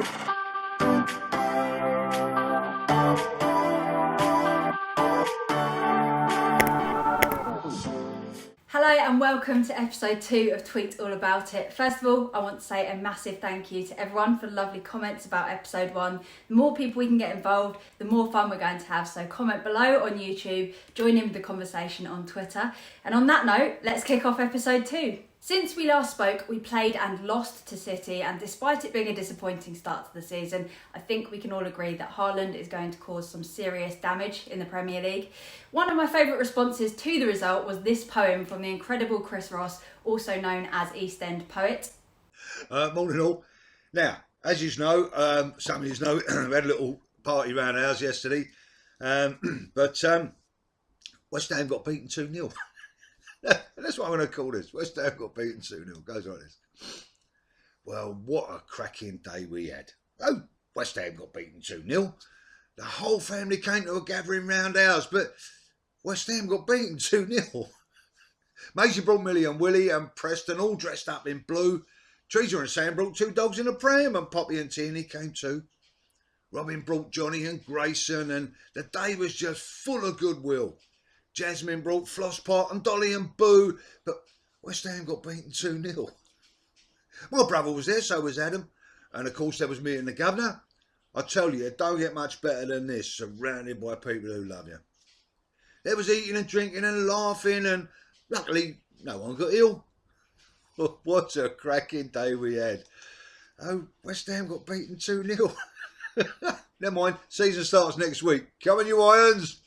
Hello and welcome to episode 2 of Tweet All About It. First of all, I want to say a massive thank you to everyone for the lovely comments about episode 1. The more people we can get involved, the more fun we're going to have. So comment below on YouTube, join in with the conversation on Twitter. And on that note, let's kick off episode 2. Since we last spoke, we played and lost to City, and despite it being a disappointing start to the season, I think we can all agree that Haaland is going to cause some serious damage in the Premier League. One of my favourite responses to the result was this poem from the incredible Chris Ross, also known as East End Poet. Morning all. Now, as you know, some of you know, we had a little party around ours yesterday, but West Ham got beaten 2-0. That's what I'm going to call this. West Ham got beaten 2-0. Goes like this. Well, what a cracking day we had. Oh, West Ham got beaten 2-0. The whole family came to a gathering round ours, but West Ham got beaten 2-0. Maisie brought Millie and Willie and Preston all dressed up in blue. Teresa and Sam brought 2 dogs in a pram, and Poppy and Tierney came too. Robin brought Johnny and Grayson, and the day was just full of goodwill. Jasmine brought Flosspot and Dolly and Boo, but West Ham got beaten 2-0. My brother was there, so was Adam, and of course there was me and the governor. I tell you, it don't get much better than this, surrounded by people who love you. There was eating and drinking and laughing, and luckily no one got ill. What a cracking day we had. Oh, West Ham got beaten 2-0. Never mind, season starts next week. Come on, you Irons.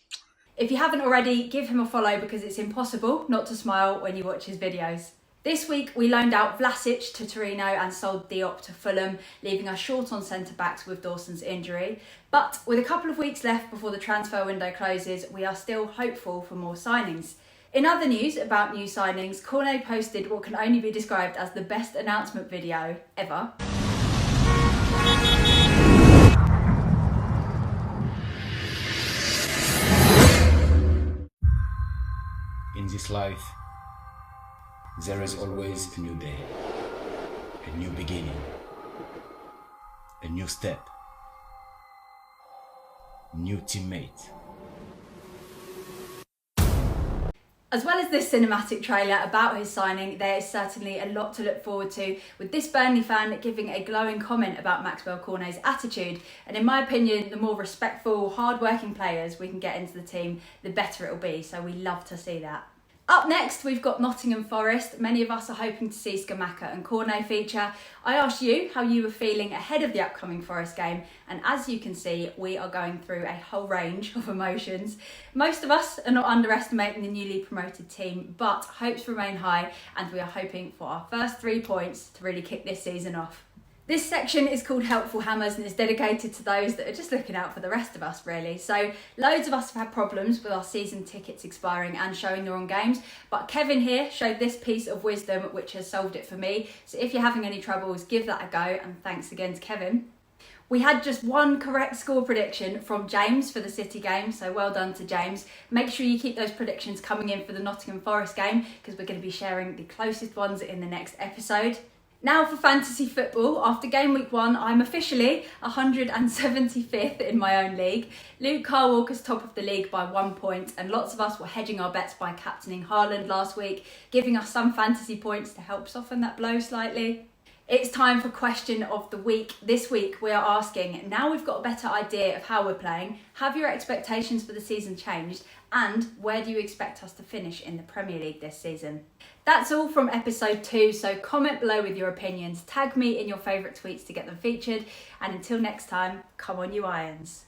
If you haven't already, give him a follow because it's impossible not to smile when you watch his videos. This week we loaned out Vlasic to Torino and sold Diop to Fulham, leaving us short on centre-backs with Dawson's injury. But with a couple of weeks left before the transfer window closes, we are still hopeful for more signings. In other news about new signings, Cornet posted what can only be described as the best announcement video ever. In this life, there is always a new day, a new beginning, a new step, new teammate. As well as this cinematic trailer about his signing, there is certainly a lot to look forward to, with this Burnley fan giving a glowing comment about Maxwell Cornet's attitude. And in my opinion, the more respectful, hard-working players we can get into the team, the better it'll be. So we love to see that. Up next, we've got Nottingham Forest. Many of us are hoping to see Scamacca and Cornet feature. I asked you how you were feeling ahead of the upcoming Forest game, and as you can see, we are going through a whole range of emotions. Most of us are not underestimating the newly promoted team, but hopes remain high, and we are hoping for our first 3 points to really kick this season off. This section is called Helpful Hammers and is dedicated to those that are just looking out for the rest of us, really. So loads of us have had problems with our season tickets expiring and showing the wrong games, but Kevin here showed this piece of wisdom which has solved it for me. So if you're having any troubles, give that a go, and thanks again to Kevin. We had just one correct score prediction from James for the City game, so well done to James. Make sure you keep those predictions coming in for the Nottingham Forest game because we're going to be sharing the closest ones in the next episode. Now for fantasy football. After game week 1, I'm officially 175th in my own league. Luke Carwalker's top of the league by 1 point, and lots of us were hedging our bets by captaining Haaland last week, giving us some fantasy points to help soften that blow slightly. It's time for question of the week. This week we are asking, now we've got a better idea of how we're playing, have your expectations for the season changed, and where do you expect us to finish in the Premier League this season? That's all from episode 2, so comment below with your opinions, tag me in your favourite tweets to get them featured, and until next time, come on you Irons.